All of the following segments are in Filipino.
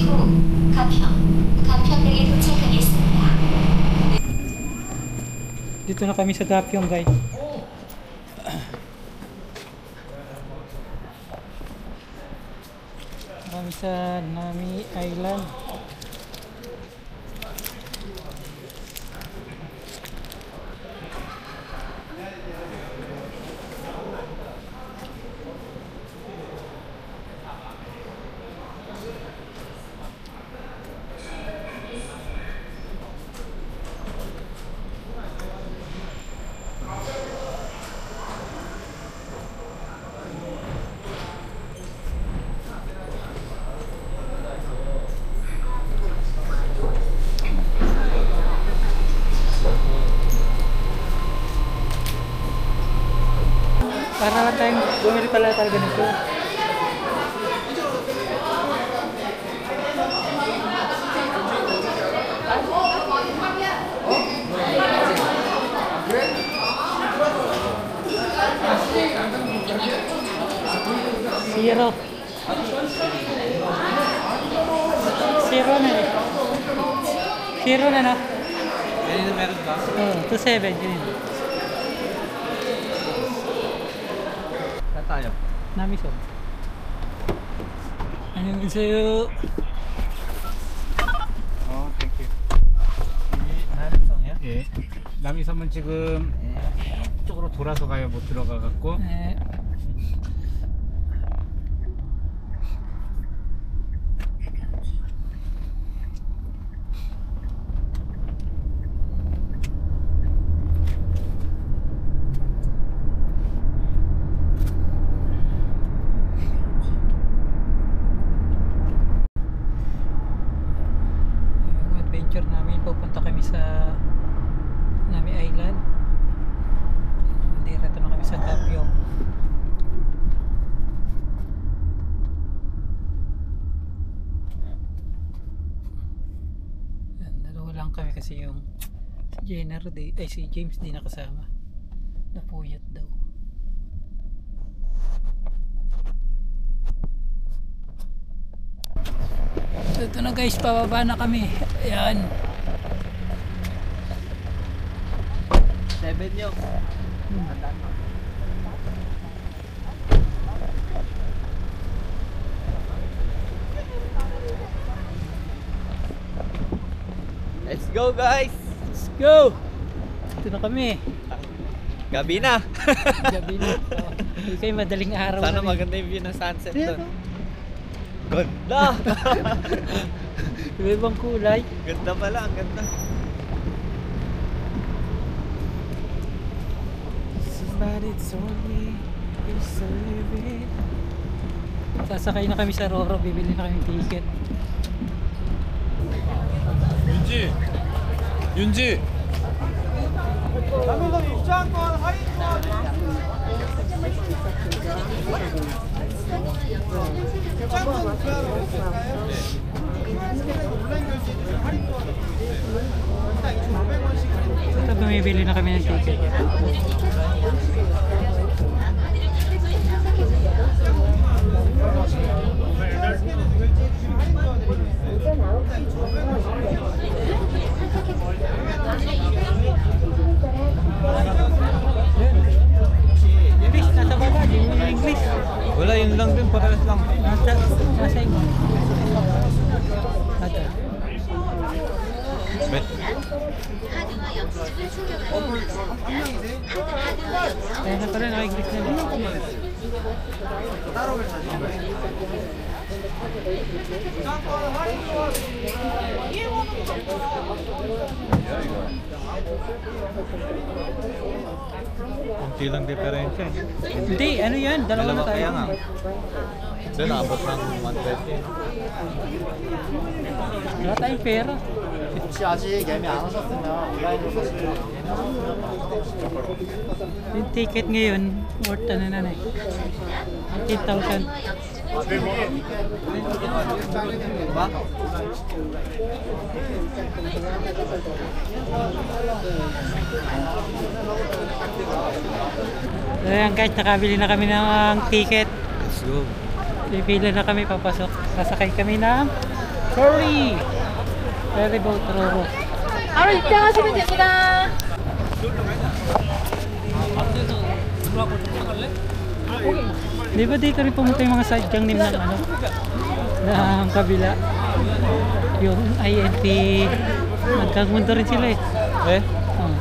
후 가평역에 도착하겠습니다. Dito na kami sa Gapyong, guys. Kami sa Nami Island. Para lang tayong bumili pala talaga nito. Zero. Zero na eh. Zero na na. Ganyan na meron ka? Oo, 2.7 yun. Tayo. Namiso. 안녕하세요. thank you. 남이섬이요? 예. 남이섬은 지금 이쪽으로 돌아서 가야 못 들어가 갖고. 네. Adventure namin, pupunta kami sa Nami Island. Direto na kami sa Gapyong. Dalawa lang kami kasi yung si James di nakasama. Napuyat daw. Ito na guys, pababa na kami. Ayan. 7 yun. Let's go guys! Let's go! Ito na kami. Gabi na! Gabi na. Hindi kayo madaling araw. Sana na maganda yung view ng sunset doon. Ganda! Ibang kulay. Ganda pala, ang ganda. Somebody told me you're so living. Sasakay na kami sa Roro, bibili na kami ticket. 윤지! 윤지! 남이섬 입장권 할인 Ito, bumibili na kami ng ticket. English, nasa baba, di mo yung English. Wala, yun lang din, parehas lang. Nasa English. Bet. Kaya na pala, naka-English na din. Kunti lang diferensya. Hindi, ano yan? Dalawa na tayo. Kaya nga. Doon, abot ng 130. Wala tayong pera. 혹시 아직 예매 안 하셨으면 온라인으로 사시면 Yung ticket ngayon, worth ano na eh. 18,000. Ayan guys, nakabili na kami ng ticket. Let's go. Pipila na kami papasok. Sasakay kami ng ferry. Ferry boat Roro. 바로 입장하시면 됩니다. Di ba dito rin pumunta yung mga sadyang nim ng ano? Ng kabila. Yung INT. Nagkamundo rin sila eh. Eh? Oh.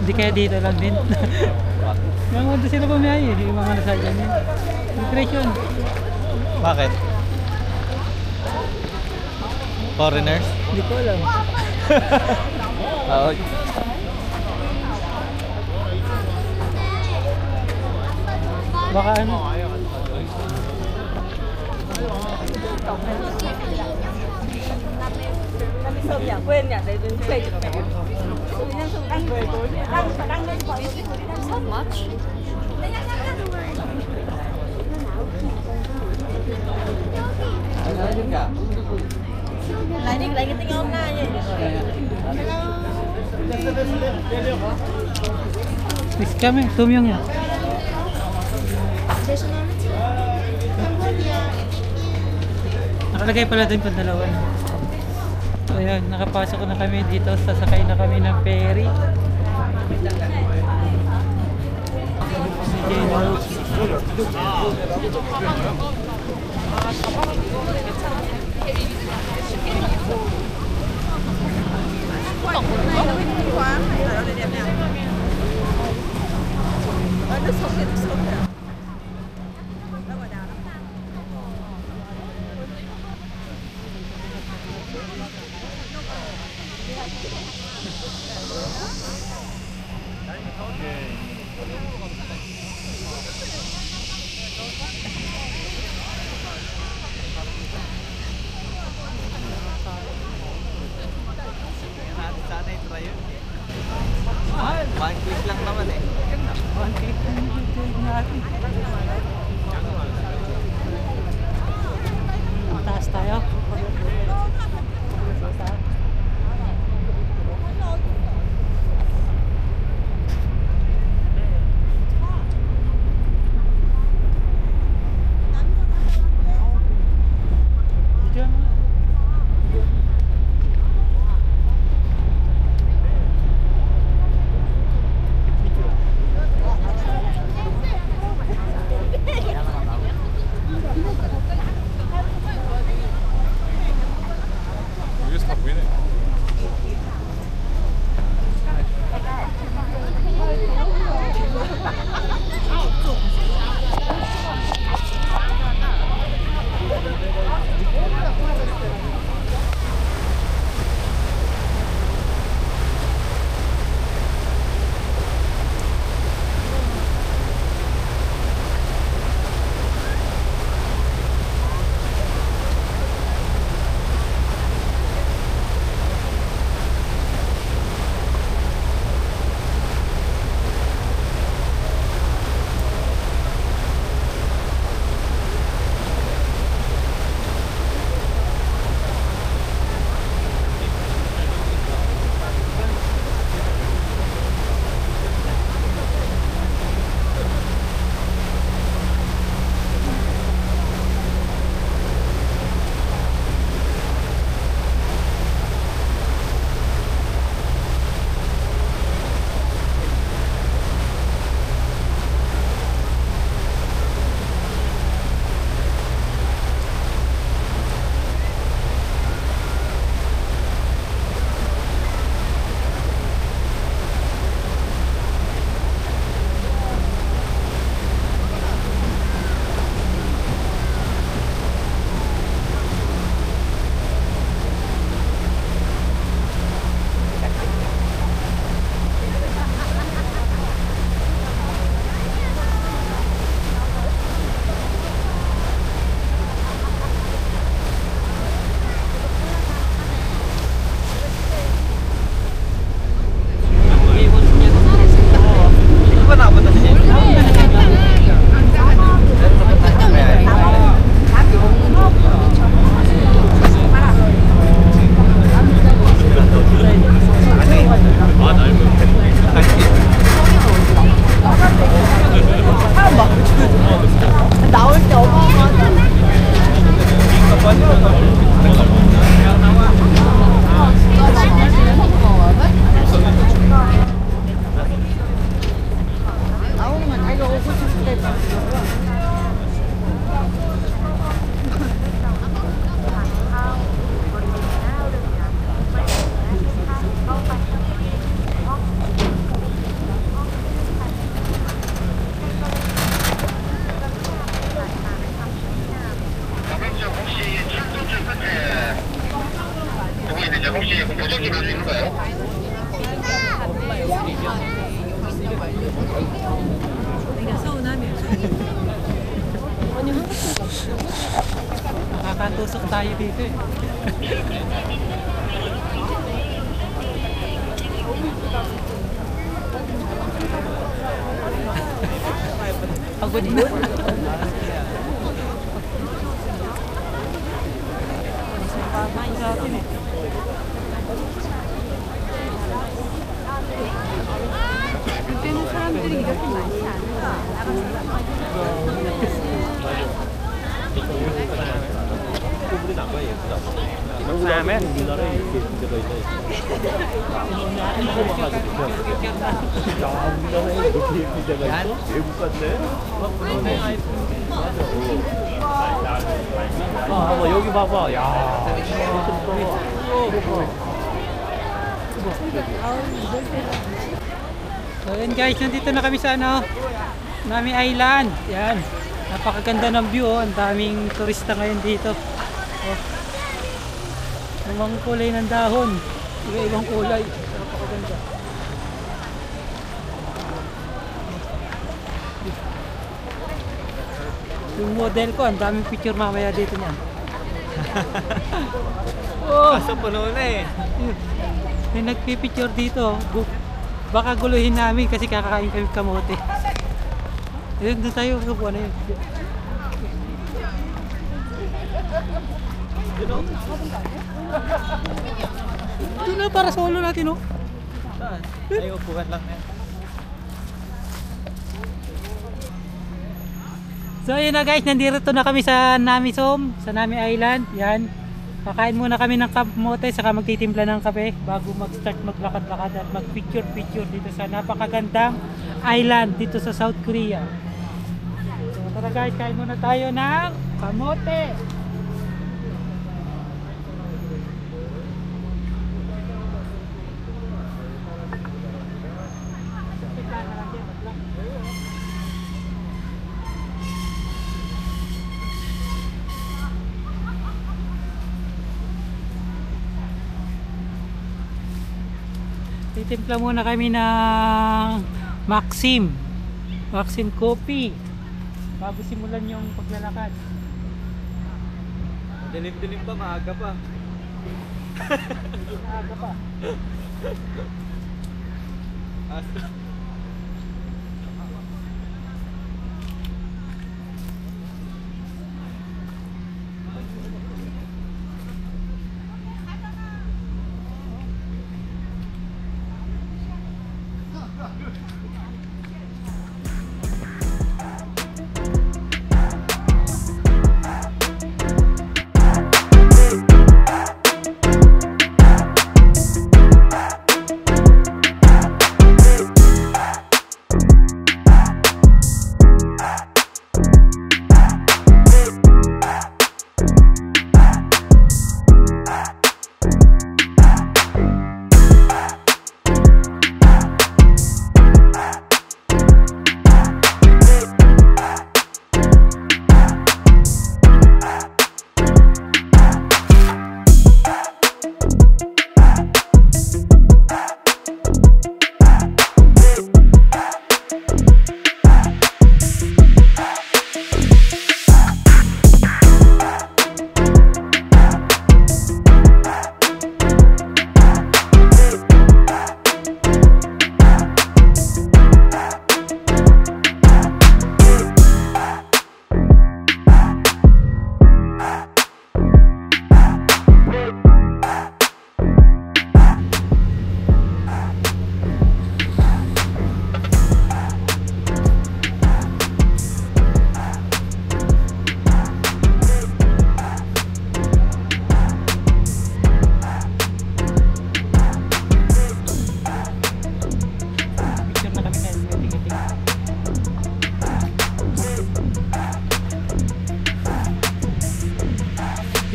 Hindi kaya dito lang din. Nagkamundo sila bumiyahe yung mga nasadyang nim. Impression. Bakit? Foreigners? Hindi ko alam. Oo. Baka ano? Lại đi lại cái tiếng ôm na vậy. Please kami, tumyong yan. Nakalagay pala doon kung dalawa na. Ayan, nakapasok na kami dito. Sasakay na kami ng ferry. One click lang naman eh. One click lang natin. Ang taas tayo. 여기서 다 보이네. Nakakatusok tayo dito eh. Pagod na. 그때는 사람들이 이렇게 많지 않아. 여기 봐봐. 야. So yan guys, nandito na kami sa ano, Nami Island. Yan. Napakaganda ng view oh. Ang daming turista ngayon dito. Oh. Ibang kulay ng dahon. Iba-ibang kulay. Napakaganda. Yung model ko, ang daming picture mamaya dito niyan. Oh, Sa puno na eh. may nagpipicture dito. Baka guluhin namin kasi kakain kami kamote. Ayun, doon tayo. Ano yun? Ito na, para solo natin, oh. Ay, upuan lang yan. So ayun na guys, nandito na kami sa Namisom, sa Nami Island. Yan. Kakain muna kami ng kamote saka magtitimpla ng kape bago mag-start maglakad-lakad at mag-picture-picture dito sa napakagandang island dito sa South Korea. So tara guys, kain muna tayo ng kamote. Titimpla muna kami ng Maxim Coffee bago simulan yung paglalakad. Dilim-dilim pa, maaga pa. Maaga pa.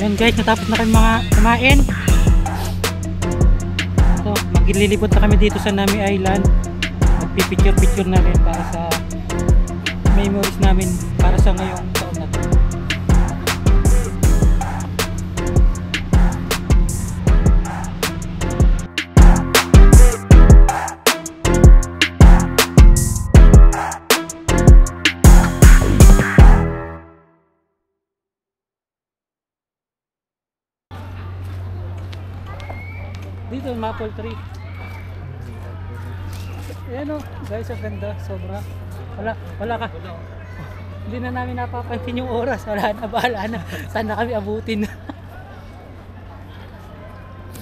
Yan guys, natapos na kami mga kumain. So, maglilibot na kami dito sa Nami Island. Magpipicture-picture na rin para sa memories namin para sa ngayong taon na to. Nason Maple Tree. Ayan o, guys, ang ganda, sobra. Wala ka. Hindi na namin napapansin yung oras. Wala na, bahala na. Saan na kami abutin?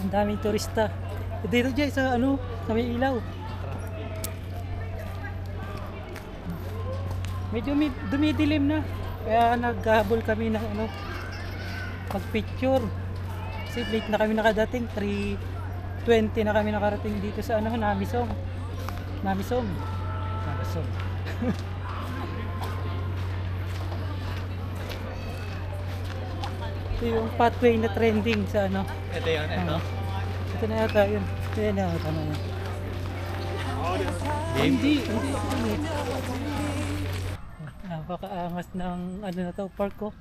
Ang daming turista. Dito dyan sa ano, sa may ilaw. Medyo dumidilim na. Kaya naghahabol kami ng ano, pag-picture. Kasi late na kami nakadating. 3:20 na kami nakarating dito sa ano, Namisong. Ito yung pathway na trending sa ano. Ito yun, ito. Ito na yata yun. Ayan na, tama na. Hindi. Napakaangas ng ano na to, park ko.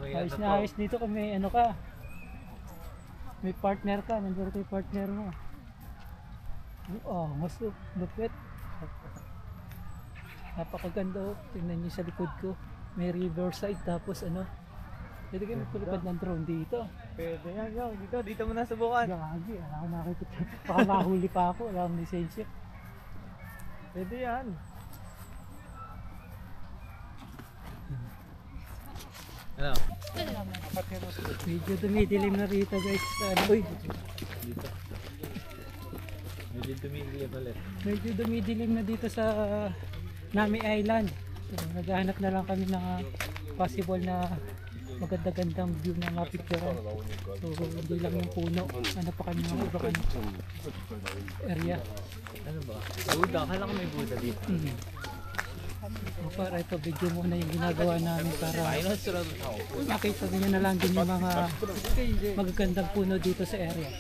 Ayos na ayos dito kung may ano ka. May partner ka, nandiyan ko yung partner mo. Oh, mas lupit. Napakaganda oh. Tingnan niyo sa likod ko. May riverside tapos ano. Pwede kayo magpulipad ng drone dito. Pwede yan, yo. Dito mo na subukan. Gagi, wala akong nakikita. Baka mahuli pa ako, wala akong lisensya. Pwede yan. Ano? Medyo dumidilim na rito guys. Uy, Medyo tumigil ulit. medyo dumidilim na dito sa Nami Island. So, naghahanap na lang kami ng possible na maganda-gandang view na mapicturean. So hindi lang yung puno. Ano pa kami mga ibang area. Ano ba? Buda, akala ko may Buda dito. So para ito video muna yung ginagawa namin para makita nyo na lang din yung mga magagandang puno dito sa area.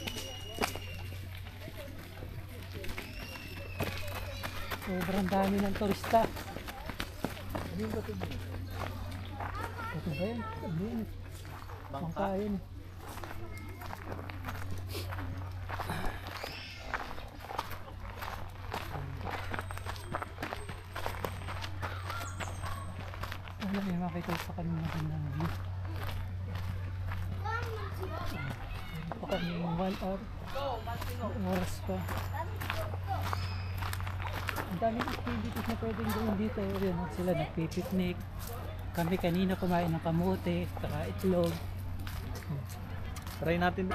Sobrang dami ng turista. Ano ba yan? Ano yan? Pangkain. Wala may makita sa kanina magandang view. Pa kami 1 hour. Oras pa. Ang daming activities na pwedeng gawin dito. Yan, sila nagpipiknik. Kami kanina kumain ng kamote, saka itlog. Try natin.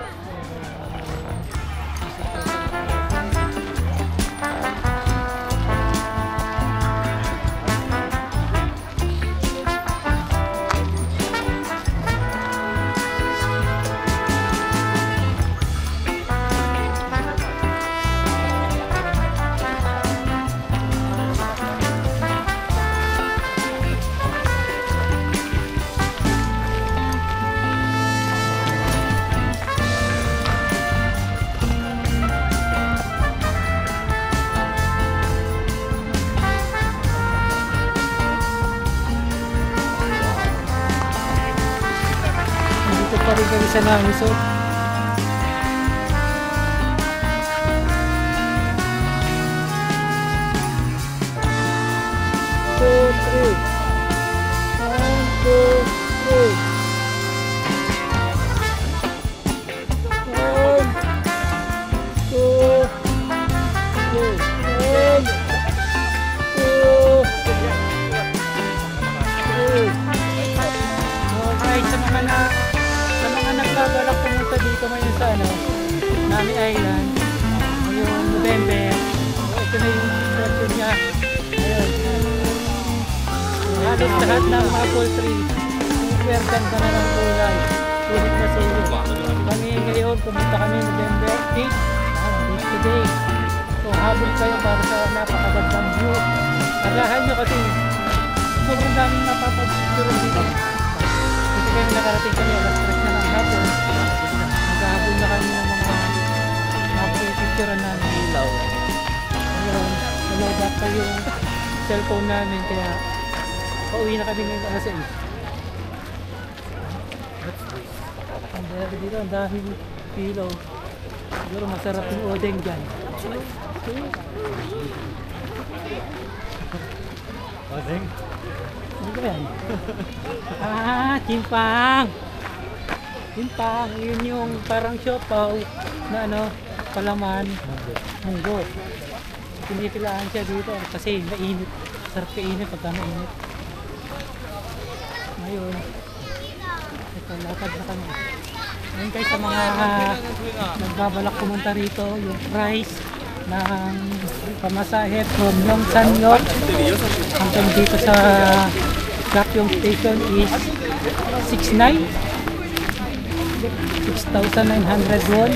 Dito pa rin kami sa Namisong. Kahit sa mga nagbabalak pumunta dito ngayon sa ano, Nami Island, ngayong November. Ito na yung sitwasyon niya. Ayun. Halos lahat ng maple tree. Super ganda na ng kulay. Sulit na sulit. Kami ngayon, pumunta kami November 8. This today. So habol kayo para sa napakagandang view. Agahan nyo kasi sobrang daming napapag-picture dito. Kasi kayo nakarating kami alas 3 na ng hapon. Naghahabol na kami ng mga picture namin. Ilaw. Ngayon, nalobat pa yung cellphone namin kaya pauwi na kami ngayon alas 6. Ang dami dito, ang daming pillow. Siguro masarap yung odeng dyan. Odeng? Ano ba yan? Timpang! Timpang, yun yung parang siopaw na ano, palaman, munggo. Pinipilaan siya dito kasi mainit. Sarap kainit pagka mainit. Ngayon, ito, lakad na kami. Ngayon guys, sa mga nagbabalak pumunta rito, yung price ng pamasahe from Yongsan-yok hanggang dito sa Gapyeong Station is 6,900 won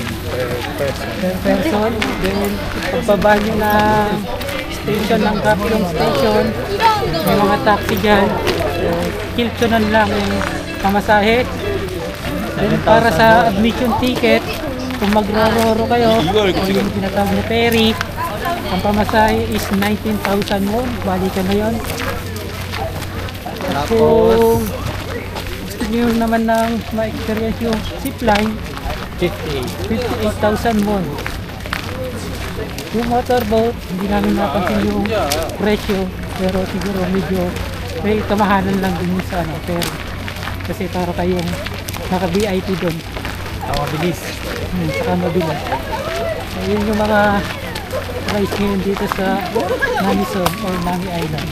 per person. Then, pagbaba nyo na station ng Gapyeong Station, may mga taxi dyan. Kiltonan lang yung pamasahe. Then, para sa admission ticket, kung magro-roro kayo, yung tinatawag na ferry, ang pamasahe is 19,000 won. Balikan na yun. At kung gusto nyo naman ng ma-experience yung zipline, 58,000 won. Yung motorboat, hindi namin napansin yung presyo, pero siguro medyo may kamahalan lang din sa ano, pero kasi para kayong naka-VIP doon. Mabilis. Saka mabilis. So, yun yung mga price ngayon dito sa Nami Zone or Nami Island.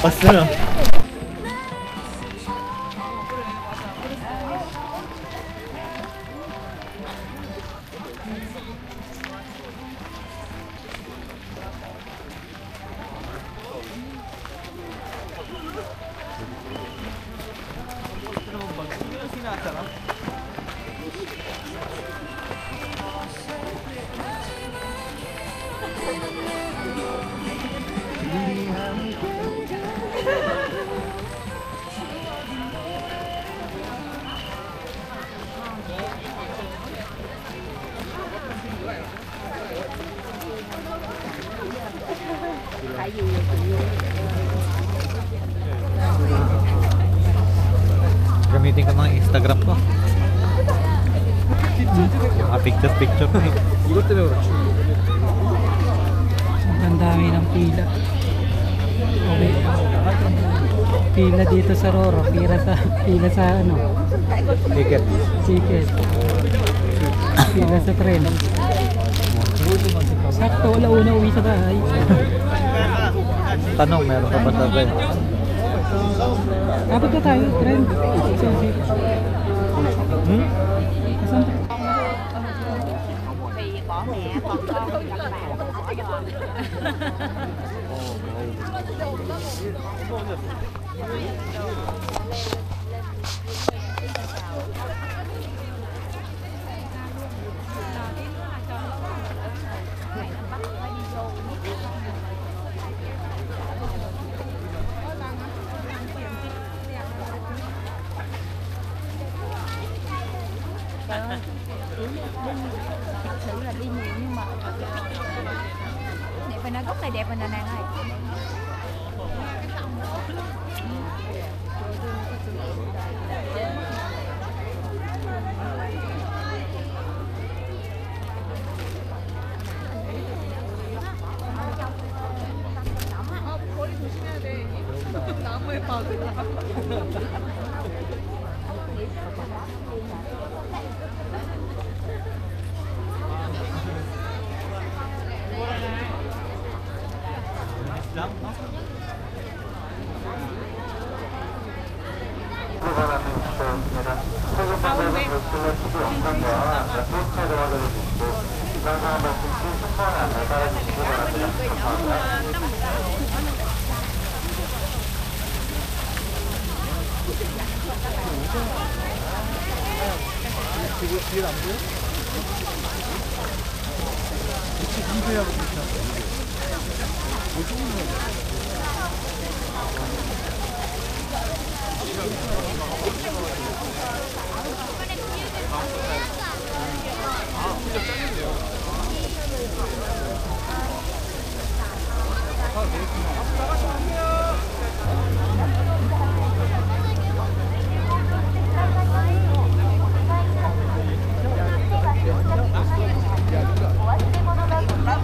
Basta na. Gamitin ko ng Instagram ko. Yung picture ko. Ang dami ng pila. Okay. Pila dito sa Roro, pila sa ano? Ticket. Pila sa tren. Sakto, wala una uwi sa bahay. Tanong, meron ka ba sabay? Abot na tayo, tren. Asan? Vì bỏ mẹ còn con gặp bạn bỏ giò. Thật sự là đi nhiều nhưng mà đẹp và nó gốc này đẹp và nè nàng ơi. Ủa, cái món đó đâu cũng đâu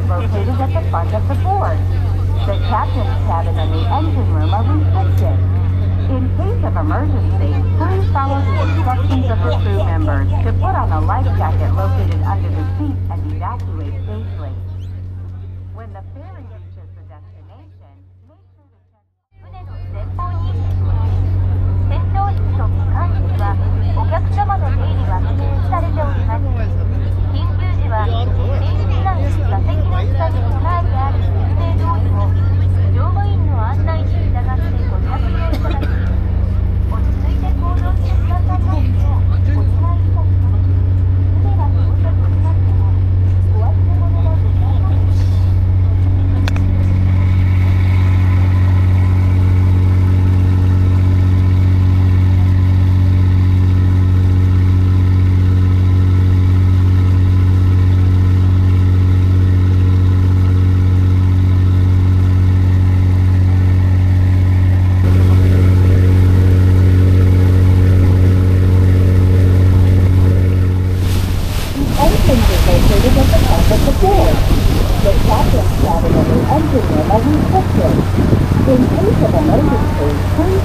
Located at the front of the board. The captain's cabin and the engine room are restricted. In case of emergency, please follow the instructions of the crew members to put on a life jacket located under the seat and evacuate safely. When the ferry reaches the destination, make sure to check. 船の前方に船長室と機関室はお客様の出入りは禁止されております。緊急時は避難座席の下に備えてある救命胴衣を乗務員の案内に従ってご着用いただき、落ち着いて行動してくださいますようお願いいたします。船が到着しましたらお忘れ物がございます。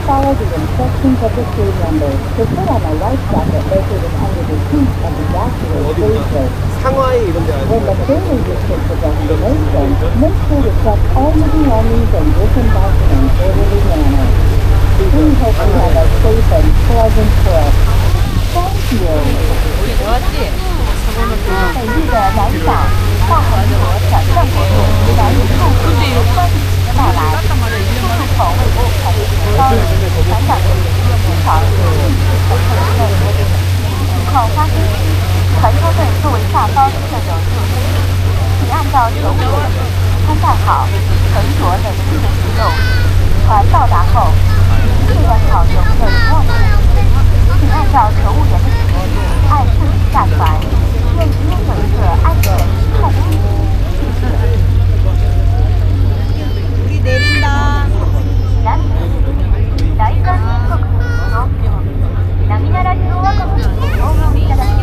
Follow the instructions of the crew members to put on a life jacket located under the seat and evacuate safely. When the ferry reaches the destination, make sure to check all belongings and disembark in an orderly manner. We hope you have a safe and pleasant trip. Thank you. 美丽的南岛，大韩国转向国度南与太平洋关系的到来，出入口为不可以提高，船长的时长禁止乘客人类。情况发生时，船车队作为下方设有救生艇，请按照乘务员的指示穿戴好，乘着冷气的行动。船到达后，请确认好游客遗忘物品，请按照乘务员的指示按顺序下船。愿一名乘客安全出海。 우리 내린다. 大韓民国の東京並なら共和国にご訪問いただきあ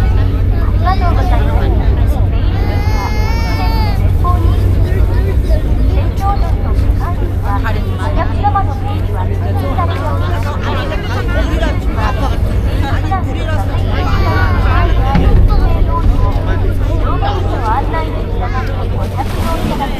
りがとうございます。出入り口は船の前方に船長室と機関室はお客様の出入りは禁止されております。出入り口は避難する座席の下に備えてある救命胴衣を乗務員の案内に従ってご着用いただき。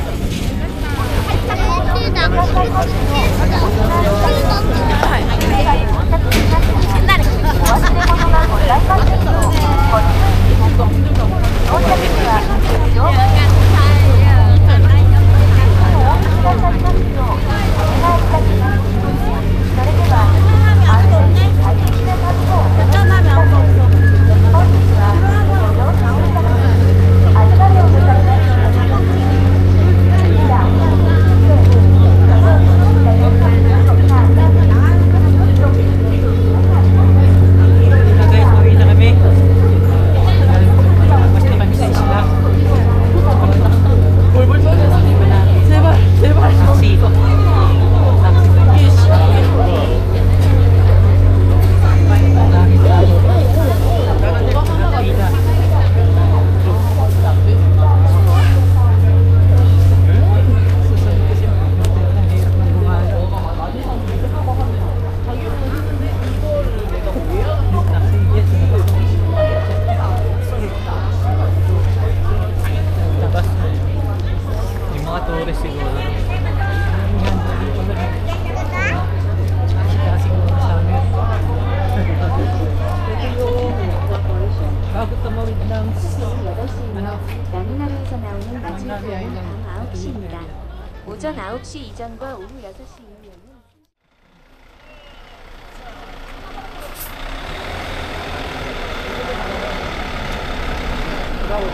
오전 9시 이전과 오후 6시 이후에는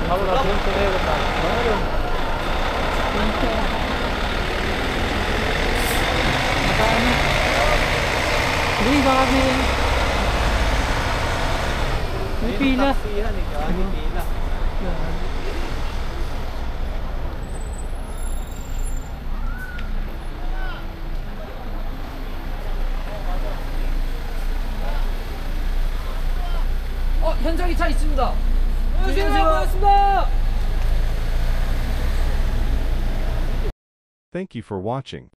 바로 나 비행기 해야겠다. Hindi ba kami? May pila. Taxi yan eh, pila. 현석이 차 있습니다. 안녕하세요. 반갑습니다. Thank you for watching.